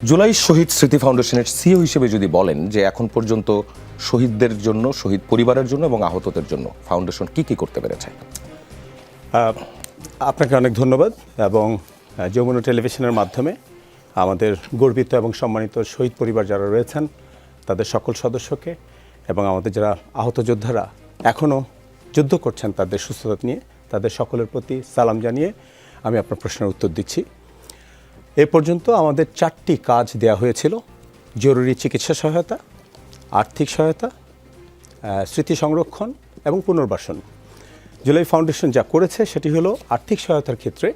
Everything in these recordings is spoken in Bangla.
জুলাই শহীদ স্মৃতি ফাউন্ডেশনের সিইও হিসেবে যদি বলেন যে এখন পর্যন্ত শহীদদের জন্য, শহীদ পরিবারের জন্য এবং আহতদের জন্য ফাউন্ডেশন কি কি করতে পেরেছে? আপনাকে অনেক ধন্যবাদ এবং যমুনা টেলিভিশনের মাধ্যমে আমাদের গর্বিত এবং সম্মানিত শহীদ পরিবার যারা রয়েছেন তাদের সকল সদস্যকে এবং আমাদের যারা আহত যোদ্ধারা এখনও যুদ্ধ করছেন তাদের সুস্থতা নিয়ে তাদের সকলের প্রতি সালাম জানিয়ে আমি আপনার প্রশ্নের উত্তর দিচ্ছি। এ পর্যন্ত আমাদের 4টি কাজ দেয়া হয়েছিল: জরুরি চিকিৎসা সহায়তা, আর্থিক সহায়তা, স্মৃতি সংরক্ষণ এবং পুনর্বাসন। জুলাই ফাউন্ডেশন যা করেছে সেটি হলো আর্থিক সহায়তার ক্ষেত্রে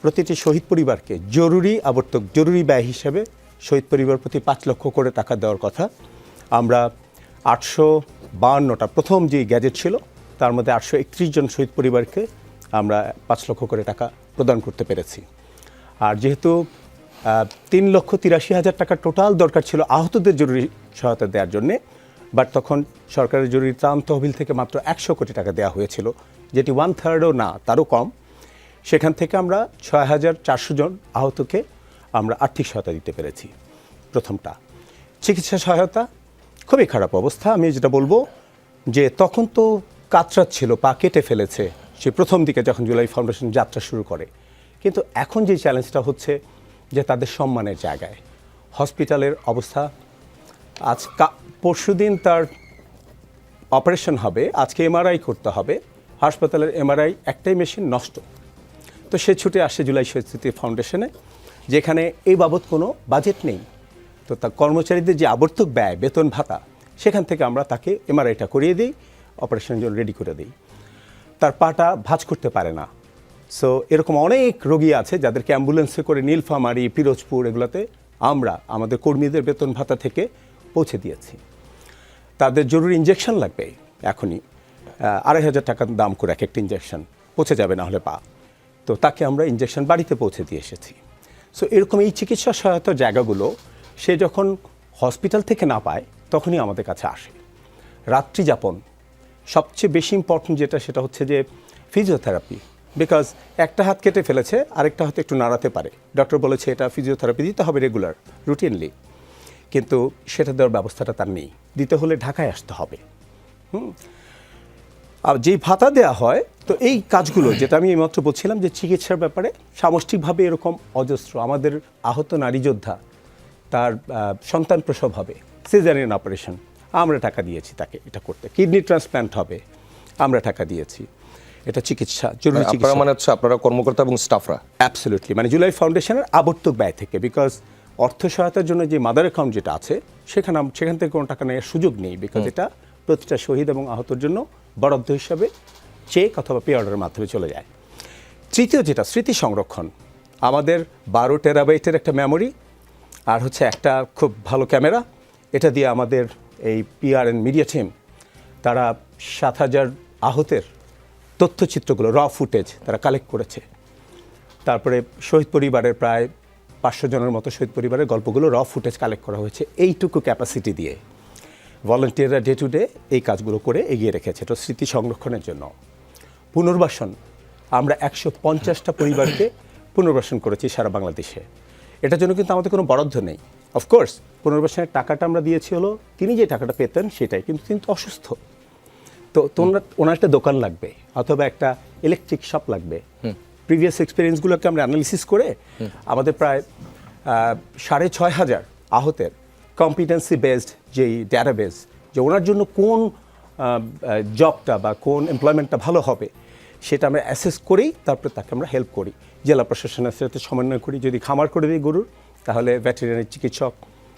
প্রতিটি শহীদ পরিবারকে জরুরি ব্যয় হিসেবে শহীদ পরিবার প্রতি 5 লক্ষ করে টাকা দেওয়ার কথা। আমরা 852টা প্রথম যে গ্যাজেট ছিল তার মধ্যে 831 জন শহীদ পরিবারকে আমরা 5 লক্ষ করে টাকা প্রদান করতে পেরেছি। আর যেহেতু 3,83,000 টাকা টোটাল দরকার ছিল আহতদের জরুরি সহায়তা দেওয়ার জন্যে, বাট তখন সরকারের জরুরি ত্রাণ তহবিল থেকে মাত্র 100 কোটি টাকা দেওয়া হয়েছিল, যেটি 1/3ও না, তারও কম। সেখান থেকে আমরা 6,400 জন আহতকে আমরা আর্থিক সহায়তা দিতে পেরেছি। প্রথমটা। চিকিৎসা সহায়তা, খুবই খারাপ অবস্থা। আমি যেটা বলবো যে তখন তো কাতরাচ্ছিল, পা কেটে ফেলেছে সে প্রথম দিকে যখন জুলাই ফাউন্ডেশন যাত্রা শুরু করে। কিন্তু এখন যে চ্যালেঞ্জটা হচ্ছে যে তাদের সম্মানের জায়গায় হসপিটালের অবস্থা, পরশুদিন তার অপারেশন হবে, আজকে এমআরআই করতে হবে, হাসপাতালের এমআরআই একটাই মেশিন নষ্ট। তো সে ছুটে আসে জুলাই শহীদ স্মৃতি ফাউন্ডেশনে, যেখানে এই বাবদ কোনো বাজেট নেই। তো তার কর্মচারীদের যে আবর্তক ব্যয়, বেতন ভাতা, সেখান থেকে আমরা তাকে এমআরআইটা করিয়ে দিই, অপারেশনের জন্য রেডি করে দিই। তার পাটা ভাঁজ করতে পারে না। সো এরকম অনেক রোগী আছে যাদেরকে অ্যাম্বুলেন্সে করে নীলফামারী, পিরোজপুর এগুলোতে আমরা আমাদের কর্মীদের বেতন ভাতা থেকে পৌঁছে দিয়েছি। তাদের জরুরি ইঞ্জেকশন লাগবে এখনই, 2,500 টাকা দাম করে এক একটা ইঞ্জেকশন, পৌঁছে যাবে না হলে পা। তো তাকে আমরা ইঞ্জেকশন বাড়িতে পৌঁছে দিয়ে এসেছি। সো এরকম এই চিকিৎসা সহায়তার জায়গাগুলো সে যখন হসপিটাল থেকে না পায় তখনই আমাদের কাছে আসে। রাত্রি যাপন, সবচেয়ে বেশি ইম্পর্টেন্ট যেটা, সেটা হচ্ছে যে ফিজিওথেরাপি। বিকজ একটা হাত কেটে ফেলেছে, আরেকটা হাতে একটু নাড়াতে পারে, ডক্টর বলেছে এটা ফিজিওথেরাপি দিতে হবে রেগুলার, রুটিনলি, কিন্তু সেটা দেওয়ার ব্যবস্থাটা তার নেই। দিতে হলে ঢাকায় আসতে হবে। আর যেই ভাতা দেওয়া হয়, তো এই কাজগুলো যেটা আমি এইমাত্র বলছিলাম যে চিকিৎসার ব্যাপারে সামষ্টিকভাবে এরকম অজস্র আমাদের আহত নারী যোদ্ধা, তার সন্তান প্রসব হবে, সিজারিয়ান অপারেশন, আমরা টাকা দিয়েছি তাকে এটা করতে। কিডনি ট্রান্সপ্ল্যান্ট হবে, আমরা টাকা দিয়েছি। এটা চিকিৎসা, জরুরি চিকিৎসা। মানে হচ্ছে আপনারা কর্মকর্তা এবং স্টাফরা? অ্যাবসলিউটলি, মানে জুলাই ফাউন্ডেশনের আবর্তক ব্যয় থেকে, বিকজ অর্থ সহায়তার জন্য যে মাদার অ্যাকাউন্ট যেটা আছে সেখান থেকে কোনো টাকা নেওয়ার সুযোগ নেই, বিকজ এটা প্রতিটা শহীদ এবং আহতর জন্য বরাদ্দ হিসাবে চেক অথবা পে অর্ডারের মাধ্যমে চলে যায়। তৃতীয় যেটা, স্মৃতি সংরক্ষণ। আমাদের 12 টেরাবাইটের একটা মেমোরি আর হচ্ছে একটা খুব ভালো ক্যামেরা, এটা দিয়ে আমাদের এই পিআর অ্যান্ড মিডিয়া টিম তারা 7,000 আহতের তথ্যচিত্রগুলো, র ফুটেজ তারা কালেক্ট করেছে। তারপরে শহীদ পরিবারের প্রায় 500 জনের মতো শহীদ পরিবারের গল্পগুলো র ফুটেজ কালেক্ট করা হয়েছে। এইটুকু ক্যাপাসিটি দিয়ে ভলান্টিয়াররা ডে টু ডে এই কাজগুলো করে এগিয়ে রেখেছে, এটা স্মৃতি সংরক্ষণের জন্য। পুনর্বাসন, আমরা 150টা পরিবারকে পুনর্বাসন করেছি সারা বাংলাদেশে। এটার জন্য কিন্তু আমাদের কোনো বরাদ্দ নেই। অফকোর্স পুনর্বাসনের টাকাটা আমরা দিয়েছি হলো তিনি যে টাকাটা পেতেন সেটাই, কিন্তু তিনি তো অসুস্থ। তো ওনার একটা দোকান লাগবে অথবা একটা ইলেকট্রিক শপ লাগবে। প্রিভিয়াস এক্সপিরিয়েন্সগুলোকে আমরা অ্যানালিসিস করে আমাদের প্রায় 6,500 আহতের কম্পিটেন্সি বেসড যেই ডেটাবেস, যে ওনার জন্য কোন জবটা বা কোন এমপ্লয়মেন্টটা ভালো হবে সেটা আমরা অ্যাসেস করেই তারপরে তাকে আমরা হেল্প করি। জেলা প্রশাসনের সাথে সমন্বয় করি। যদি খামার করে দিই গরুর, তাহলে ভেটেরিনারি চিকিৎসক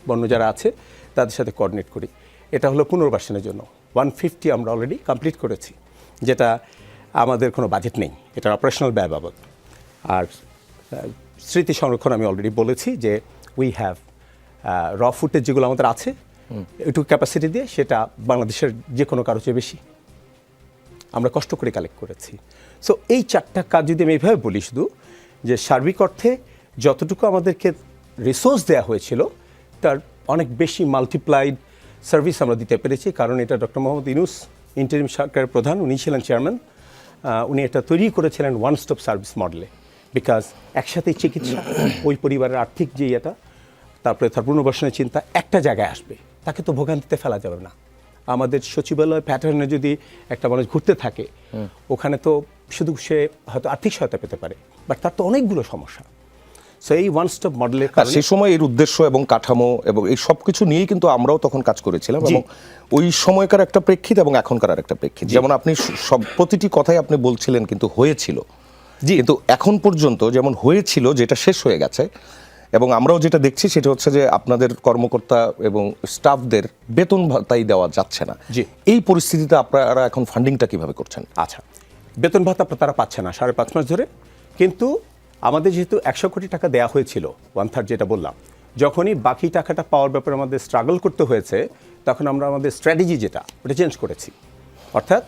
বন্য যারা আছে তাদের সাথে কোঅর্ডিনেট করি। এটা হলো পুনর্বাসনের জন্য। 150 আমরা অলরেডি কমপ্লিট করেছি, যেটা আমাদের কোনো বাজেট নেই, এটা অপারেশনাল ব্যয় বাবদ। আর স্মৃতি সংরক্ষণ আমি অলরেডি বলেছি যে উই হ্যাভ র ফুটেজ যেগুলো আমাদের আছে, একটু ক্যাপাসিটি দিয়ে সেটা বাংলাদেশের যে কোনো কারো চেয়ে বেশি আমরা কষ্ট করে কালেক্ট করেছি। সো এই 4টা কাজ যদি আমি এইভাবে বলি, শুধু যে সার্বিক অর্থে যতটুকু আমাদেরকে রিসোর্স দেওয়া হয়েছিল তার অনেক বেশি মাল্টিপ্লাইড সার্ভিস আমরা দিতে পেরেছি। কারণ এটা ডক্টর মোহাম্মদ ইউনূস ইন্টারিম সরকারের প্রধান, উনি ছিলেন চেয়ারম্যান, উনি এটা তৈরি করেছিলেন ওয়ান স্টপ সার্ভিস মডেলে। বিকজ একসাথেই চিকিৎসা, ওই পরিবারের আর্থিক যে এটা, তারপরে তার পুনর্বাসনের চিন্তা একটা জায়গায় আসবে, তাকে তো ভোগান্তিতে ফেলা যাবে না। আমাদের সচিবালয় প্যাটার্নে যদি একটা মানুষ ঘুরতে থাকে, ওখানে তো শুধু সে হয়তো আর্থিক সহায়তা পেতে পারে, বাট তার তো অনেকগুলো সমস্যা। সো এই ওয়ান স্টপ মডেলের আর কারণে সেই সময় এর উদ্দেশ্য এবং কাঠামো এবং এই সব কিছু নিয়েই কিন্তু আমরাও তখন কাজ করেছিলাম, এবং ওই সময়কার একটা প্রেক্ষিত এবং এখনকার আর একটা প্রেক্ষিত। যেমন আপনি সব প্রতিটি কথাই আপনি বলছিলেন কিন্তু হয়েছিল, কিন্তু এখন পর্যন্ত যেমন হয়েছিল যেটা শেষ হয়ে গেছে, এবং আমরাও যেটা দেখছি সেটা হচ্ছে যে আপনাদের কর্মকর্তা এবং স্টাফদের বেতন ভাতাই দেওয়া যাচ্ছে না। এই পরিস্থিতিতে আপনারা এখন ফান্ডিংটা কিভাবে করছেন? আচ্ছা, বেতন ভাতা তারা পাচ্ছে না 5.5 মাস ধরে, কিন্তু আমাদের যেহেতু 100 কোটি টাকা দেওয়া হয়েছিল, 1/3 যেটা বললাম, যখনই বাকি টাকাটা পাওয়ার ব্যাপারে আমাদের স্ট্রাগল করতে হয়েছে, তখন আমরা আমাদের স্ট্র্যাটেজি যেটা ওটা চেঞ্জ করেছি। অর্থাৎ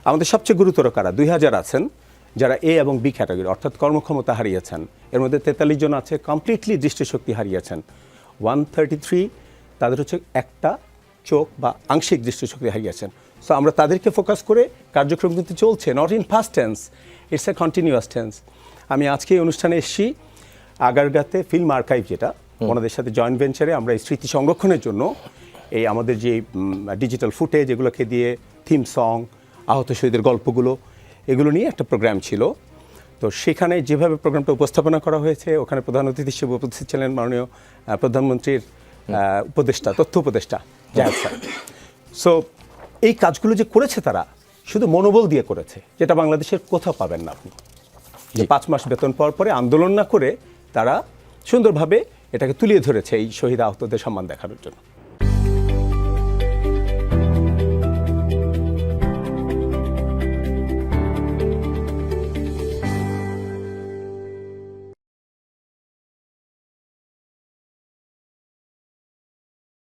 আমাদের সবচেয়ে গুরুতর কারা 2000 আছেন যারা এ এবং বি ক্যাটাগরি, অর্থাৎ কর্মক্ষমতা হারিয়েছেন। এর মধ্যে 43 জন আছে কমপ্লিটলি দৃষ্টিশক্তি হারিয়েছেন। 133 তাদের হচ্ছে একটা চোখ বা আংশিক দৃষ্টিশক্তি হারিয়েছেন। সো আমরা তাদেরকে ফোকাস করে কার্যক্রম কিন্তু চলছে, not in first tense, it's a continuous tense. আমি আজকে এই অনুষ্ঠানে এসেছি আগারগাতে ফিল্ম আর্কাইভ, যেটা ওনাদের সাথে জয়েন্ট ভেঞ্চারে আমরা এই স্মৃতি সংরক্ষণের জন্য এই আমাদের যে ডিজিটাল ফুটেজ এগুলোকে দিয়ে থিম সং, আহত শহীদের গল্পগুলো, এগুলো নিয়ে একটা প্রোগ্রাম ছিল। তো সেখানে যেভাবে প্রোগ্রামটা উপস্থাপনা করা হয়েছে, ওখানে প্রধান অতিথি হিসেবে উপস্থিত ছিলেন মাননীয় প্রধানমন্ত্রীর উপদেষ্টা, তথ্য উপদেষ্টা জাহেদ স্যার। সো এই কাজগুলো যে করেছে তারা শুধু মনোবল দিয়ে করেছে, যেটা বাংলাদেশের কোথাও পাবেন না আপনি। যে 5 মাস বেতন পাওয়ার পরে আন্দোলন না করে তারা সুন্দরভাবে এটাকে তুলিয়ে ধরেছে এই শহীদ আহতদের সম্মান দেখানোর জন্য।